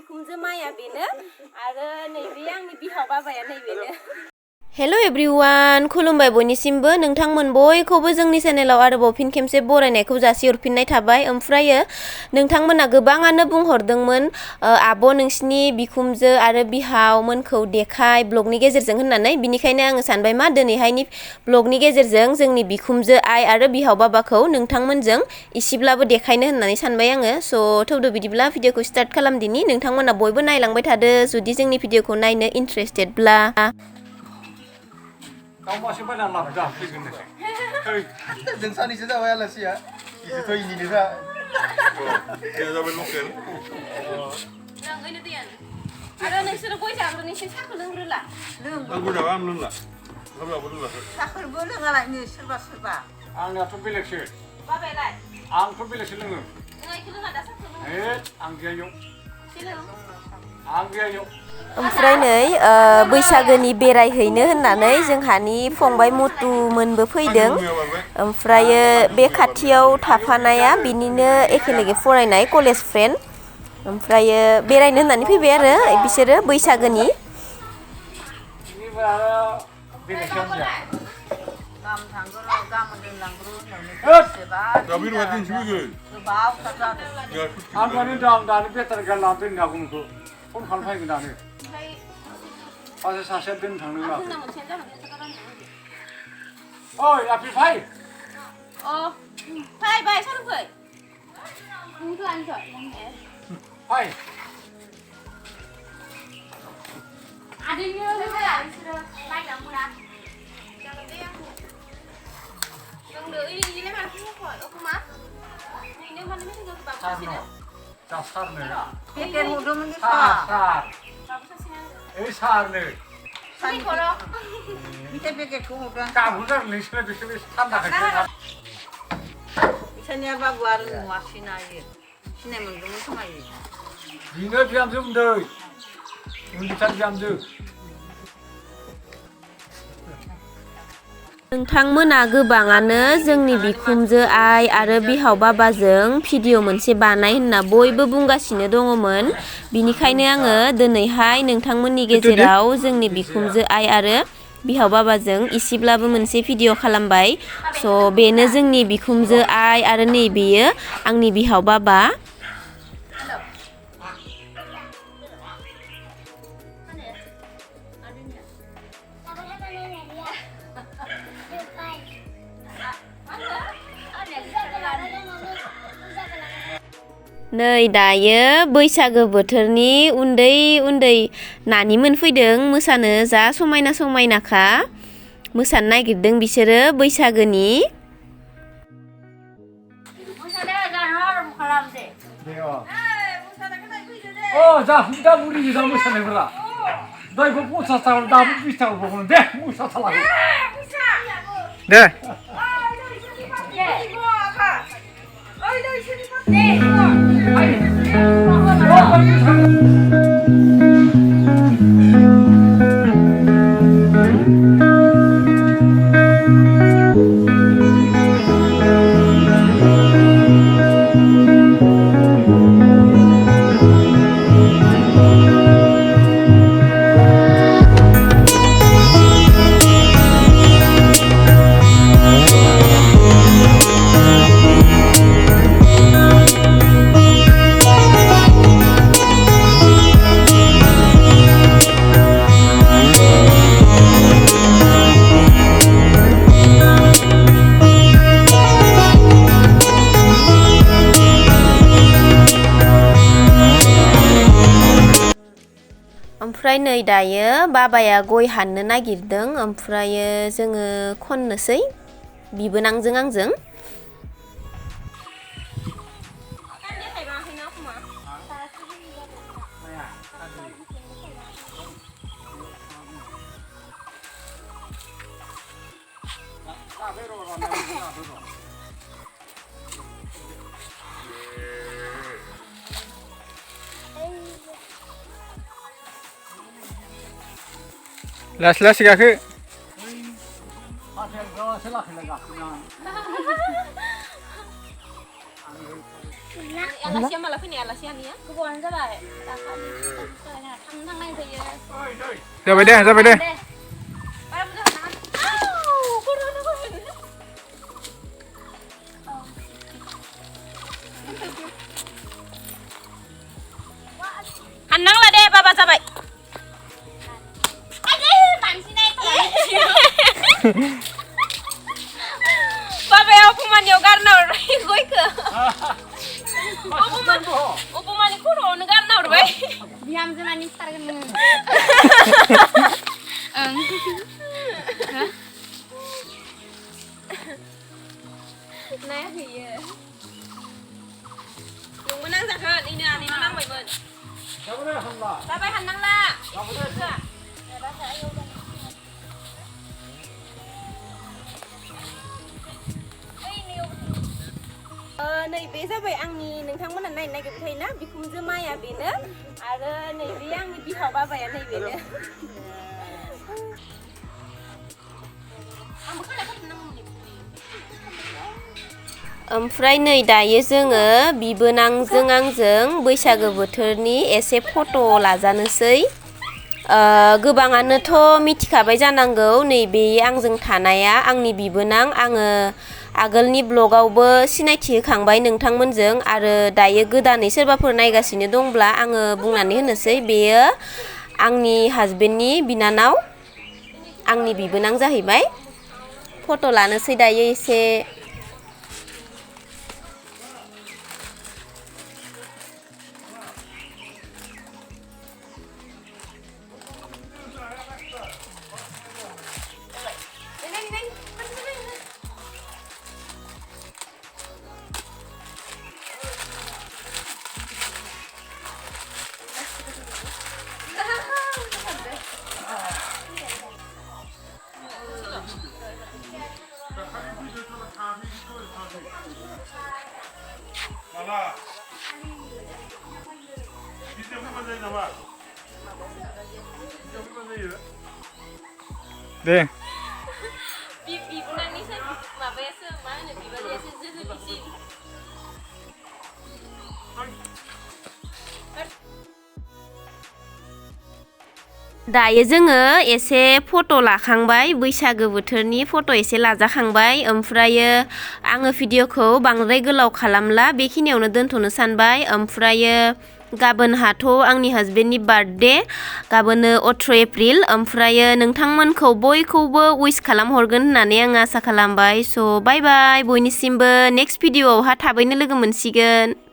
बिखुमजो माया बेनो आरो नैबे आंनि बिहाव बाबाया नैबेनो हेल' एभ्रिवान खुलुमबाय बयनिसिमबो नोंथांमोन बयखौबो जोंनि चेनेलाव आरोबाव फिन खेमसे बरायनायखौ जासिहरफिननाय थाबाय ओमफ्रायो नोंथांमोना गोबाङानो बुंहरदोंमोन आब' नोंसिनि बिखुमजो आरो बिहावमोनखौ देखाय ब्लगनि गेजेरजों होननानै बिनिखायनो आङो सानबाय मा दिनैहायनि ब्लगनि गेजेरजों जोंनि बिखुमजो आइ आरो बिहाव बाबाखौ नोंथांमोनजों इसेब्लाबो देखायनो होननानै सानबाय आङो स' थौदो बिदिब्ला भिडिअखौ स्टार्ट खालामदिनि नोंथांमोना बयबो नायलांबाय थादो जुदि जोंनि भिडिअखौ नायनो इन्ट्रेस्टेडब्ला Kau masih banyak lah dah fliegen deh. Hei, जों सानैसो जाबाय आलासिया इथ' इनिनो जा dia dah berlokal. आरो नोंसोर गय जाग्रोनोसै साहाखौ लोंग्रोला Aku dah am lula. Kamu apa lula? साखरबो लोङालायनो सोरबा सोरबा Angnya tu belaksi. बाबायलाय Ang tu belaksi lengan. नों इखौ लोङा दा साहाखौ लों Ang dia yuk. सिलों Ang dia yuk. ओमफ्राय नै बैसागोनि बेरायहैनो होननानै जोंहानि फंबाय मुतुमोनबो फैदों ओमफ्रायो बे खाथियाव थाफानाया बिनिनो एखेलेगे फरायनाय कलेज फ्रेन्ड ओमफ्रायो बेरायनो होननानै फैबाय आरो बिसोरो बैसागोनि Ini berapa belaksi aja. गाम थांगोर गामोन दोनलांग्रो Hei, होननानै tapi ruatin juga. गोबाव जादों Ang mana dah dah better galau tu ni aku tu. Pun kalau hai kita ni. Pasal saya din thang ni lah. Oi, api fai. फाय बाय सानु फै नोंखौ आं थ' Fai. आदैनो लोगोया बिसोरो नायलांबोना जोंनो इले मानसि फै अखमा नैनो माने मेसेज बाबुसिनो Dasar ni. पेकेट हरदोंमोन Sar. बाबु सासेनो Sar ni. सानि खर' बिथे पेकेटखौ हरदों Kamu dah lisnya di sini tanda kerja. बिसोरनिया बाबु आरो नुवा सिनायो सिनाय मोनदोंमोन खोमायो Dino jam jam deh. Undisan jam deh. नोंथांमोना गोबाङानो जोंनि बिखुमजो आइ आरो बिहाव बाबाजों भिडिअ मोनसे बानाय होनना बयबो बुंगासिनो दङमोन बिनिखायनो आङो दिनैहाय नोंथांमोननि गेजेराव जोंनि बिखुमजो आइ आरो बिहाव बाबाजों इसेब्लाबो मोनसे भिडिअ खालामबाय स' बेनो जोंनि बिखुमजो आइ आरो नैबेयो आंनि बिहाव बाबा नै दायो बैसागो बोथोरनि उन्दै उन्दै नानिमोन फैदों मोसानो जा समायना समायनाखा मोसानो नागिरदों बिसोरो बैसागोनि Oh, dah, dah buri di dalam sana berla. Dah ibu musa salah, dah ibu bisa bukan deh, musa salah. Deh. ओमफ्राय नै दायो बाबाया गय हाननो नागिरदों ओमफ्रायो जोङो खननोसै बिबोनांजों आंजों Las gaku. आलासिया माला फैनाय आलासियानिया गोबावानो जाबाय दाखालि थांनाय फैयो जाबाय दे जाबाय दे बारा बुरजा हाननांला दे बाबा जाबाय बाबाया अपमानियाव गारना हरबाय गयखौ अपमानि खर'आवनो गारना हरबाय बिहामजोनानि सिथारगोन नोङो नाया फैयो नोंबो नांजागोन इनो आनैनो नांबायमोन जाबाय हाननांला नैबे जाबाय आंनि नोंथांमोना नायनो नागिरबाय थायोना बिखुनजो माया बेनो आरो नैबे आंनि बिहाव बाबाया नैबेनो ओमफ्राय नै दायो जोङो बिबोनांजों आंजों बैसागो बोथोरनि एसे फट' लाजानोसै गोबाङानोथ' मिथिखाबाय जानांगौ नैबे आंजों थानाया आंनि बिबोनां आङो आगोलनि ब्लगावबो सिनायथि होखांबाय नोंथांमोनजों आरो दायो गोदानै सोरबाफोर नायगासिनो दंब्ला आङो बुंनानै होनोसै बेयो आंनि हाजबेन्डनि बिनानाव आंनि बिबोनां जाहैबाय फट' लानोसै दायो एसे दे बिबोनांनिसो माबायासो मा होनो बिबाजैयासो जोहोलावसिन दायो जोङो एसे फट' लाखांबाय बैसागो बोथोरनि फट' एसे लाजाखांबाय ओमफ्रायो आङो भिडिअखौ बांद्राय गोलाव खालामला बेखिनियावनो दोनथ'नो सानबाय ओमफ्रायो गाबोनहाथ' आंनि हाजबेन्डनि बार्थडे गाबोनो 18 एप्रिल ओमफ्रायो नोंथांमोनखौ बयखौबो उइस खालामहरगोन होननानै आं आसा खालामबाय स' बाय बाय बयनिसिमबो नेक्स्ट भिडिअआवहा थाबैनो लोगो मोनसिगोन